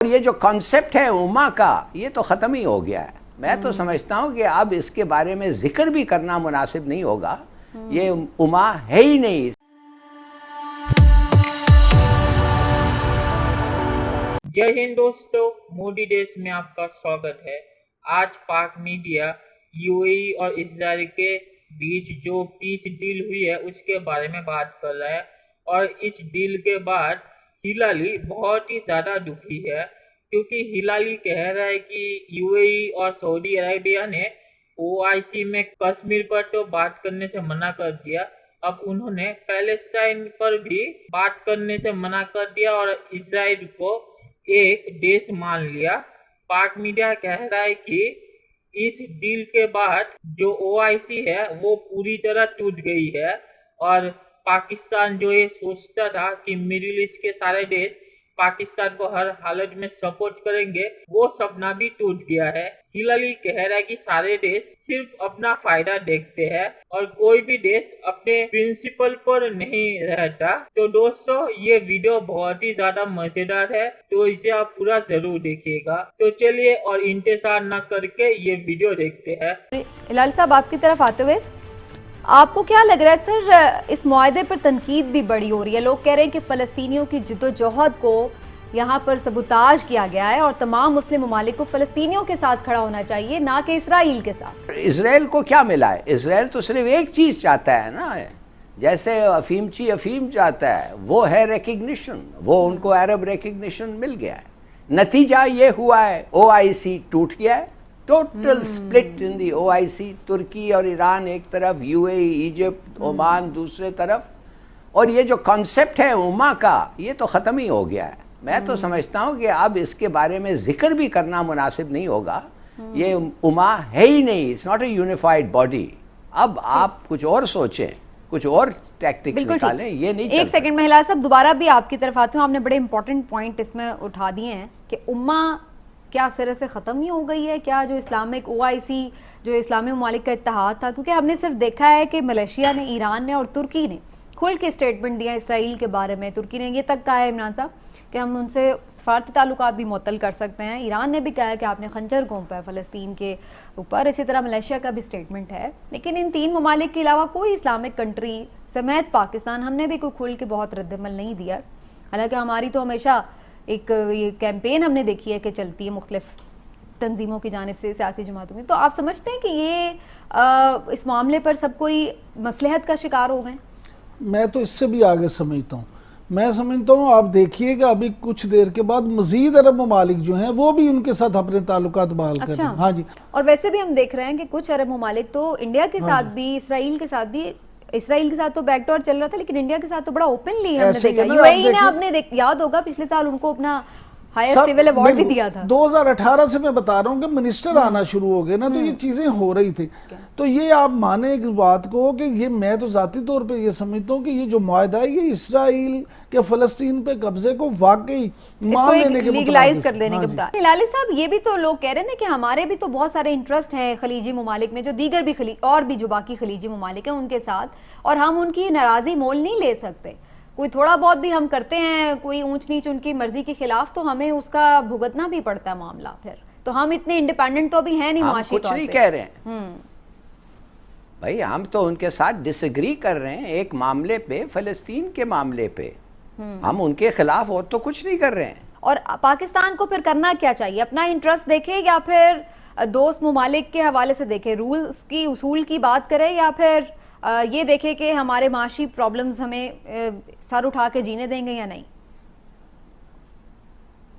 और ये जो कॉन्सेप्ट है उम्मा का, ये तो ख़त्म ही हो गया है। मैं तो समझता हूँ कि अब इसके बारे में जिक्र भी करना मुनासिब नहीं होगा। ये उम्मा है ही नहीं। जय हिंद दोस्तों, मोदी देश में आपका स्वागत है। आज पाक मीडिया यूएई और इजराइल के बीच जो पीस डील हुई है उसके बारे में बात कर रहा है। और इस डील के बाद हिलाली बहुत ही ज्यादा दुखी है, क्योंकि हिलाली कह रहा है कि यूएई और सऊदी अरेबिया ने ओआईसी में कश्मीर पर तो बात करने से मना कर दिया, अब उन्होंने पैलेस्टाइन पर भी बात करने से मना कर दिया और इजराइल को एक देश मान लिया। पाक मीडिया कह रहा है कि इस डील के बाद जो ओआईसी है वो पूरी तरह टूट गई है और पाकिस्तान जो ये सोचता था कि मिडिल ईस्ट के सारे देश पाकिस्तान को हर हालत में सपोर्ट करेंगे, वो सपना भी टूट गया है। हिलाली कह रहा है कि सारे देश सिर्फ अपना फायदा देखते हैं और कोई भी देश अपने प्रिंसिपल पर नहीं रहता। तो दोस्तों, ये वीडियो बहुत ही ज्यादा मजेदार है, तो इसे आप पूरा जरूर देखिएगा। तो चलिए और इंतजार न करके ये वीडियो देखते हैं। हिलाल साहब, आपकी तरफ आते हुए आपको क्या लग रहा है सर, इस मुआहदे पर तनकीद भी बड़ी हो रही है। लोग कह रहे हैं कि फ़लस्तीनियों की जद्दोजहद को यहाँ पर सबूताज किया गया है और तमाम मुस्लिम ममालिक को फ़लस्तीनियों के साथ खड़ा होना चाहिए, ना कि इसराइल के साथ। इसराइल को क्या मिला है? इसराइल तो सिर्फ एक चीज़ चाहता है ना, जैसे अफीमची अफीम चाहता है, वो है रिकग्निशन। वो उनको अरब रिकग्निशन मिल गया है। नतीजा ये हुआ है, ओआईसी टूट गया है। Total split in the OIC. तुर्की और ईरान एक तरफ, यूएई, इजिप्ट, ओमान दूसरे तरफ। और ये जो कॉन्सेप्ट है उम्मा का, ये तो ख़त्म ही हो गया है। मैं तो समझता हूँ कि अब इसके बारे में जिक्र भी करना मुनासिब नहीं होगा। ये उम्मा है ही नहीं। It's not a unified body. अब आप कुछ और सोचें, कुछ और टैक्टिक्स निकालें। ये नहीं। एक सेकंड में हिलाल साहब, दोबारा भी आपकी तरफ आती हूँ। आपने बड़े इंपॉर्टेंट पॉइंट इसमें उठा दिए हैं कि उम्मा क्या सिरे से ख़त्म ही हो गई है क्या? जो इस्लामिक ओआईसी, जो इस्लामी ममालिक का इत्तेहाद था, क्योंकि हमने सिर्फ देखा है कि मलेशिया ने, ईरान ने और तुर्की ने खुल के स्टेटमेंट दिया इसराइल के बारे में। तुर्की ने ये तक कहा है इमरान साहब कि हम उनसे सफारती ताल्लुकात भी मुअत्तल कर सकते हैं। ईरान ने भी कहा है कि आपने खंजर घोंपा है फ़लस्तीन के ऊपर। इसी तरह मलेशिया का भी स्टेटमेंट है। लेकिन इन तीन ममालिक के अलावा कोई इस्लामिक कंट्री समेत पाकिस्तान, हमने भी कोई खुल के बहुत रद्दमल नहीं दिया। हालांकि हमारी तो हमेशा एक ये कैंपेन हमने देखी है कि चलती है मुख्तलिफ तंजीमों की जानिब से, सियासी जमातों की। तो आप समझते हैं कि ये इस मामले पर सब कोई मसलहत का शिकार हो गए? मैं तो इससे भी आगे समझता हूँ। मैं समझता हूँ, आप देखिए कि अभी कुछ देर के बाद मजीद अरब ममालिक जो हैं वो भी उनके साथ अपने ताल्लुकात बहाल कर रहे हैं। हाँ जी। और वैसे भी हम देख रहे हैं कि कुछ अरब ममालिक तो इंडिया के साथ भी, इसराइल के साथ भी, इसराइल के साथ तो बैकडोर चल रहा था, लेकिन इंडिया के साथ तो बड़ा ओपनली हमने देखा। यूएई ने, आपने याद होगा पिछले साल उनको अपना हायर सिविल अवार्ड भी दिया था। 2018 से मैं बता रहा हूँ कि मिनिस्टर आना शुरू हो गए ना, तो ये चीजें हो रही थी। तो ये आप माने इस बात को कि ये, मैं तो जाती तौर पे ये समझता हूँ कि ये जो मुआहदा है ये इसराइल के फ़लस्तीन पे कब्जे को वाकई मान लेने के, लीगलाइज कर लेने के बाद। हिलाली साहब, ये भी तो लोग कह रहे हैं ना कि हमारे भी तो बहुत सारे इंटरेस्ट है खलीजी ममालिक में, जो दीगर भी और भी जो बाकी खलीजी ममालिक है उनके साथ, और हम उनकी नाराजगी मोल नहीं ले सकते। कोई थोड़ा बहुत भी हम करते हैं, कोई ऊंच नीच उनकी मर्जी के खिलाफ, तो हमें उसका भुगतना भी पड़ता है मामला। फिर तो हम इतने इंडिपेंडेंट तो अभी है नहीं माशी तौर पे। कुछ नहीं कह रहे हैं भाई, हम तो उनके साथ डिसएग्री कर रहे हैं एक मामले पे, फ़लस्तीन के मामले पे। हम उनके खिलाफ और तो कुछ नहीं कर रहे हैं। और पाकिस्तान को फिर करना क्या चाहिए? अपना इंटरेस्ट देखे या फिर दोस्त ममालिक के हवाले से देखे, रूल्स की, उसूल की बात करे, या फिर ये देखे कि हमारे माशी प्रॉब्लम्स हमें सर उठा के जीने देंगे या नहीं?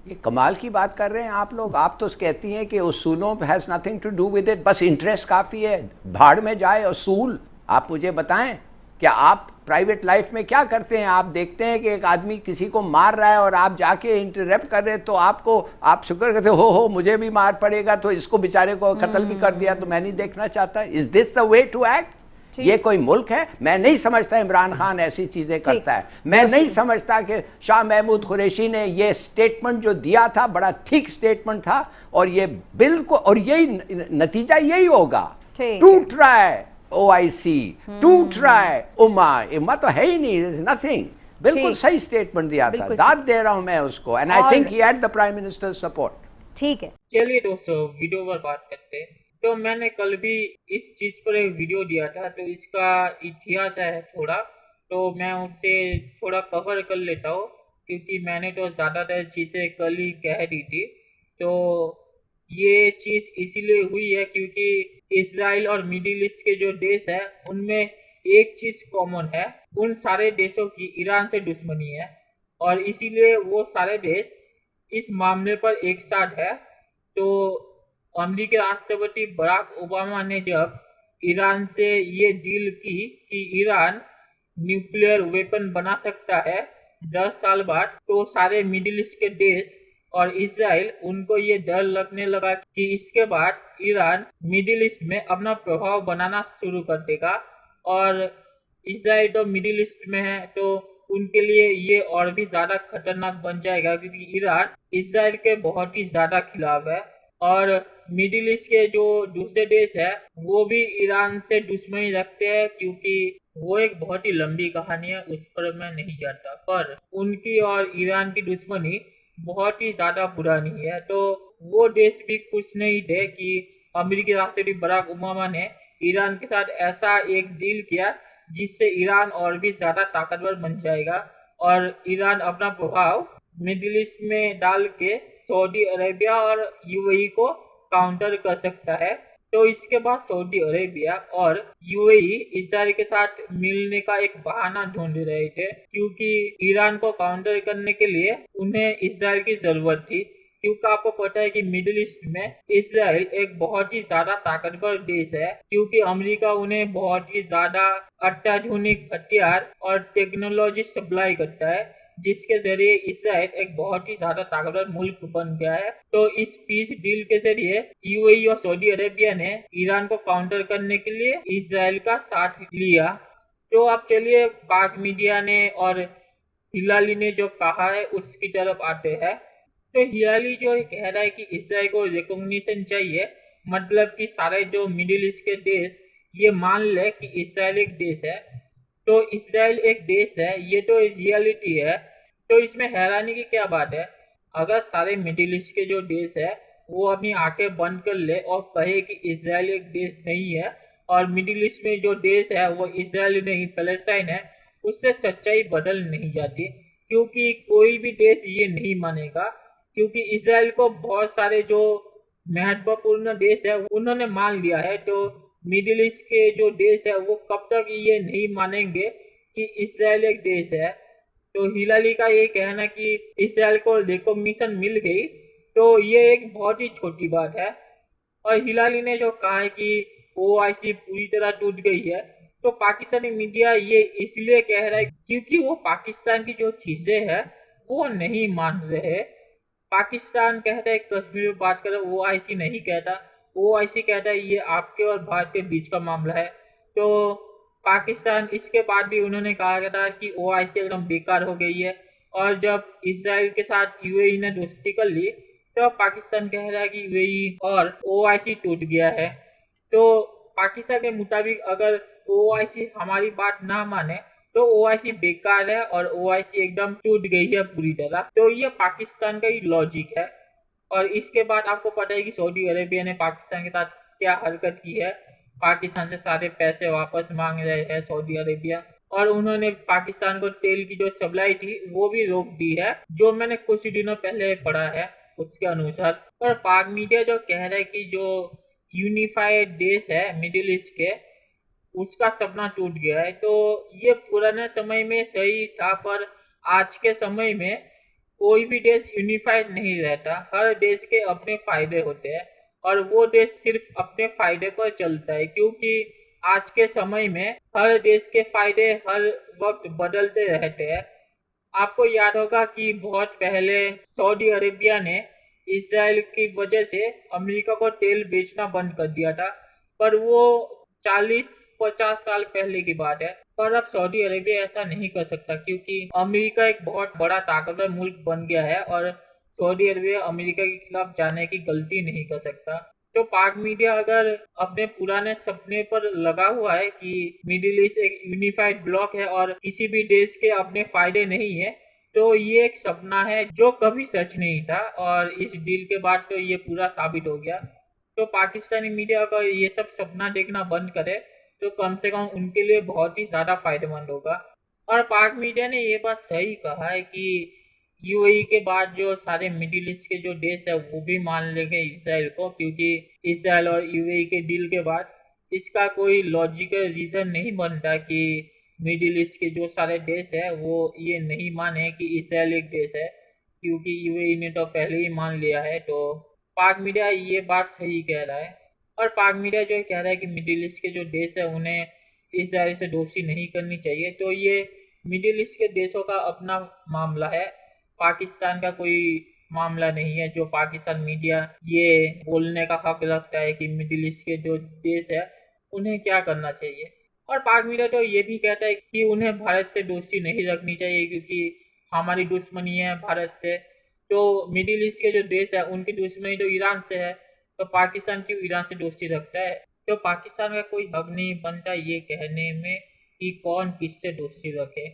ये कमाल की बात कर रहे हैं आप लोग। आप तो कहती हैं कि उसूलों पे has nothing to do with it, बस इंटरेस्ट काफ़ी है। भाड़ में जाए उसूल। आप मुझे बताएं, क्या आप प्राइवेट लाइफ में क्या करते हैं? आप देखते हैं कि एक आदमी किसी को मार रहा है और आप जाके इंटरप्ट कर रहे हैं, तो आप शुक्र करते हो मुझे भी मार पड़ेगा, तो इसको बेचारे को कत्ल भी कर दिया, तो मैं नहीं देखना चाहता। Is this the way to act? ये कोई मुल्क है? मैं नहीं समझता इमरान खान ऐसी चीजें करता है। मैं नहीं समझता कि शाह महमूद कुरैशी ने ये स्टेटमेंट जो दिया था, बड़ा ठीक स्टेटमेंट था, और ये बिल्कुल, और यही नतीजा यही होगा। टूट रहा है ओआईसी, टूट रहा है उम्मा। उम्मा तो है ही नहीं, नथिंग। बिल्कुल ठीक। सही स्टेटमेंट दिया था, बिल्कुल दाद दे रहा हूं मैं उसको, एंड आई और- think he had the prime minister support. ठीक है। चलिए दोस्तों, वीडियो पर बात करते हैं। तो मैंने कल भी इस चीज पर एक वीडियो दिया था, तो इसका इतिहास है थोड़ा, तो मैं उससे थोड़ा कवर कर लेता हूँ, क्योंकि मैंने तो ज्यादातर चीजें कल ही कह दी थी। तो ये चीज इसीलिए हुई है क्योंकि इसराइल और मिडिल ईस्ट के जो देश है उनमें एक चीज कॉमन है, उन सारे देशों की ईरान से दुश्मनी है, और इसीलिए वो सारे देश इस मामले पर एक साथ है। तो अमेरिकी राष्ट्रपति बराक ओबामा ने जब ईरान से ये डील की कि ईरान न्यूक्लियर वेपन बना सकता है 10 साल बाद, तो सारे मिडिल ईस्ट के देश और इसराइल, उनको ये डर लगने लगा कि इसके बाद ईरान मिडिल ईस्ट में अपना प्रभाव बनाना शुरू कर देगा, और इसराइल तो मिडिल ईस्ट में है तो उनके लिए ये और भी ज्यादा खतरनाक बन जाएगा, क्योंकि ईरान इसराइल के बहुत ही ज्यादा खिलाफ है, और मिडिल ईस्ट के जो दूसरे देश है वो भी ईरान से दुश्मनी रखते हैं, क्योंकि वो एक बहुत ही लंबी कहानी है, उस पर मैं नहीं जाता, पर उनकी और ईरान की दुश्मनी बहुत ही ज्यादा पुरानी है। तो वो देश भी खुश नहीं थे कि अमेरिकी राष्ट्रपति बराक ओबामा ने ईरान के साथ ऐसा एक डील किया जिससे ईरान और भी ज्यादा ताकतवर बन जाएगा, और ईरान अपना प्रभाव मिडिल ईस्ट में डाल के सऊदी अरेबिया और यूएई को काउंटर कर सकता है। तो इसके बाद सऊदी अरेबिया और यूएई इसराइल के साथ मिलने का एक बहाना ढूंढ रहे थे, क्योंकि ईरान को काउंटर करने के लिए उन्हें इसराइल की जरूरत थी, क्योंकि आपको पता है कि मिडिल ईस्ट में इसराइल एक बहुत ही ज्यादा ताकतवर देश है, क्योंकि अमेरिका उन्हें बहुत ही ज्यादा अत्याधुनिक हथियार और टेक्नोलॉजी सप्लाई करता है, जिसके जरिए इसराइल एक बहुत ही ज्यादा ताकतवर मुल्क बन गया है। तो इस पीस डील के जरिए यूएई और सऊदी अरेबिया ने ईरान को काउंटर करने के लिए इसराइल का साथ लिया। तो अब चलिए पाक मीडिया ने और हिलाली ने जो कहा है उसकी तरफ आते हैं। तो हिलाली जो कह रहा है कि इसराइल को रिकॉग्निशन चाहिए, मतलब कि सारे जो मिडिल ईस्ट के देश ये मान ले कि इसराइल एक देश है, तो इसराइल एक देश है, ये तो रियलिटी है। तो इसमें हैरानी की क्या बात है? अगर सारे मिडिल ईस्ट के जो देश है वो अपनी आंखें बंद कर ले और कहे कि इसराइल एक देश नहीं है, और मिडिल ईस्ट में जो देश है वो इसराइल नहीं पैलेस्टाइन है, उससे सच्चाई बदल नहीं जाती, क्योंकि कोई भी देश ये नहीं मानेगा, क्योंकि इसराइल को बहुत सारे जो महत्वपूर्ण देश है उन्होंने मान लिया है। तो मिडिल ईस्ट के जो देश है वो कब तक ये नहीं मानेंगे कि इसराइल एक देश है? तो हिलाली का ये कहना कि इसराइल को रिकॉग्निशन मिल गई, तो ये एक बहुत ही छोटी बात है। और हिलाली ने जो कहा है कि ओआईसी पूरी तरह टूट गई है, तो पाकिस्तानी मीडिया ये इसलिए कह रहा है क्योंकि वो पाकिस्तान की जो चीजें हैं वो नहीं मान रहे। पाकिस्तान कहता है कश्मीर में बात करें, ओआईसी नहीं कहता, ओआईसी कहता है ये आपके और भारत के बीच का मामला है। तो पाकिस्तान इसके बाद भी उन्होंने कहा था कि ओआईसी एकदम बेकार हो गई है, और जब इसराइल के साथ यूएई ने दोस्ती कर ली तो पाकिस्तान कह रहा है कि यूएई और ओआईसी टूट गया है। तो पाकिस्तान के मुताबिक अगर ओआईसी हमारी बात ना माने तो ओआईसी बेकार है और ओआईसी एकदम टूट गई है पूरी तरह। तो ये पाकिस्तान का ही लॉजिक है। और इसके बाद आपको पता है कि सऊदी अरेबिया ने पाकिस्तान के साथ क्या हरकत की है, पाकिस्तान से सारे पैसे वापस मांग रहे हैं सऊदी अरेबिया, और उन्होंने पाकिस्तान को तेल की जो सप्लाई थी वो भी रोक दी है, जो मैंने कुछ दिनों पहले पढ़ा है उसके अनुसार। और पाक मीडिया जो कह रहा है कि जो यूनिफाइड देश है मिडिल ईस्ट के, उसका सपना टूट गया है, तो ये पुराने समय में सही था, पर आज के समय में कोई भी देश यूनिफाइड नहीं रहता। हर देश के अपने फायदे होते हैं, और वो देश सिर्फ अपने फायदे पर चलता है, क्योंकि आज के समय में हर देश के फायदे हर वक्त बदलते रहते हैं। आपको याद होगा कि बहुत पहले सऊदी अरेबिया ने इसराइल की वजह से अमेरिका को तेल बेचना बंद कर दिया था, पर वो 40-50 साल पहले की बात है। पर अब सऊदी अरेबिया ऐसा नहीं कर सकता, क्योंकि अमेरिका एक बहुत बड़ा ताकतवर मुल्क बन गया है, और सऊदी अरेबिया अमेरिका के खिलाफ जाने की गलती नहीं कर सकता। तो पाक मीडिया अगर अपने पुराने सपने पर लगा हुआ है कि मिडिल ईस्ट एक यूनिफाइड ब्लॉक है और किसी भी देश के अपने फायदे नहीं है, तो ये एक सपना है जो कभी सच नहीं था, और इस डील के बाद तो ये पूरा साबित हो गया। तो पाकिस्तानी मीडिया अगर ये सब सपना देखना बंद करे तो कम से कम उनके लिए बहुत ही ज्यादा फायदेमंद होगा। और पाक मीडिया ने ये बात सही कहा है कि यूएई के बाद जो सारे मिडिल ईस्ट के जो देश है वो भी मान लेंगे इसराइल को, क्योंकि इसराइल और यूएई के डील के बाद इसका कोई लॉजिकल रीजन नहीं बनता कि मिडिल ईस्ट के जो सारे देश है वो ये नहीं माने कि इसराइल एक देश है, क्योंकि यूएई ने तो पहले ही मान लिया है। तो पाक मीडिया ये बात सही कह रहा है। और पाक मीडिया जो कह रहा है कि मिडिल ईस्ट के जो देश है उन्हें इसराइल से दोस्ती नहीं करनी चाहिए, तो ये मिडिल ईस्ट के देशों का अपना मामला है, पाकिस्तान का कोई मामला नहीं है जो पाकिस्तान मीडिया ये बोलने का हक रखता है कि मिडिल ईस्ट के जो देश है उन्हें क्या करना चाहिए। और पाक मीडिया तो ये भी कहता है कि उन्हें भारत से दोस्ती नहीं रखनी चाहिए क्योंकि हमारी दुश्मनी है भारत से। तो मिडिल ईस्ट के जो देश है उनकी दुश्मनी तो ईरान से है, तो पाकिस्तान क्यों ईरान से दोस्ती रखता है? तो पाकिस्तान का कोई हक नहीं बनता ये कहने में कि कौन किससे दोस्ती रखे।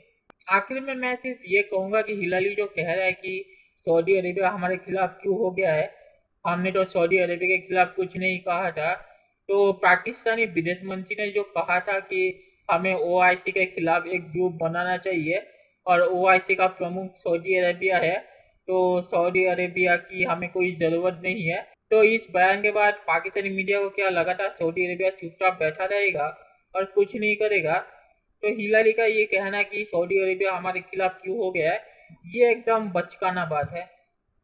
आखिर में मैं सिर्फ ये कहूंगा कि हिलाली जो कह रहा है कि सऊदी अरेबिया हमारे खिलाफ क्यों हो गया है, हमने तो सऊदी अरेबिया के खिलाफ कुछ नहीं कहा था। तो पाकिस्तानी विदेश मंत्री ने जो कहा था कि हमें ओआईसी के खिलाफ एक ग्रुप बनाना चाहिए और ओआईसी का प्रमुख सऊदी अरेबिया है, तो सऊदी अरेबिया की हमें कोई ज़रूरत नहीं है। तो इस बयान के बाद पाकिस्तानी मीडिया को क्या लगा था सऊदी अरेबिया चुपचाप बैठा रहेगा और कुछ नहीं करेगा? तो हिलारी का ये कहना कि सऊदी अरेबिया हमारे खिलाफ क्यों हो गया है, ये एकदम बचकाना बात है।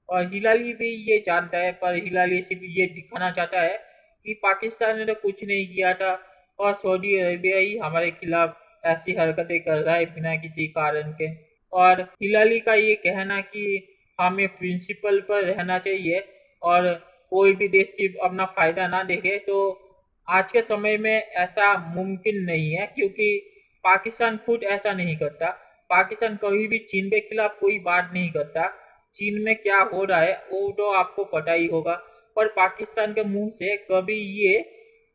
और हिलाली भी ये जानता है, पर हिलाली सिर्फ ये दिखाना चाहता है कि पाकिस्तान ने तो कुछ नहीं किया था और सऊदी अरेबिया ही हमारे खिलाफ ऐसी हरकतें कर रहा है बिना किसी कारण के। और हिलाली का ये कहना कि हमें प्रिंसिपल पर रहना चाहिए और कोई भी देश सिर्फ अपना फायदा ना देखे, तो आज के समय में ऐसा मुमकिन नहीं है क्योंकि पाकिस्तान खुद ऐसा नहीं करता। पाकिस्तान कभी भी चीन के खिलाफ कोई बात नहीं करता। चीन में क्या हो रहा है वो तो आपको पता ही होगा, पर पाकिस्तान के मुंह से कभी ये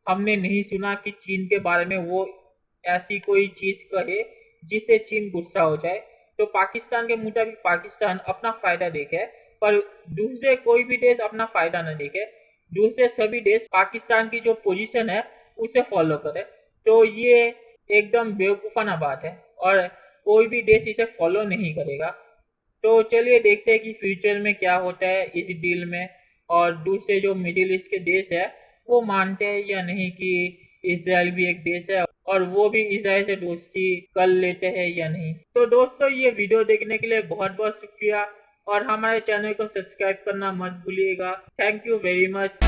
हमने नहीं सुना कि चीन के बारे में वो ऐसी कोई चीज कहे जिससे चीन गुस्सा हो जाए। तो पाकिस्तान के मुताबिक पाकिस्तान अपना फायदा देखे, पर दूसरे कोई भी देश अपना फायदा न देखे। दूसरे सभी देश पाकिस्तान की जो पोजीशन है उसे फॉलो करे। तो ये एकदम बेवकूफाना बात है और कोई भी देश इसे फॉलो नहीं करेगा। तो चलिए देखते हैं कि फ्यूचर में क्या होता है इस डील में, और दूसरे जो मिडिल ईस्ट के देश है वो मानते हैं या नहीं कि इसराइल भी एक देश है और वो भी इसराइल से दोस्ती कर लेते हैं या नहीं। तो दोस्तों ये वीडियो देखने के लिए बहुत बहुत शुक्रिया और हमारे चैनल को सब्सक्राइब करना मत भूलिएगा। Thank you very much.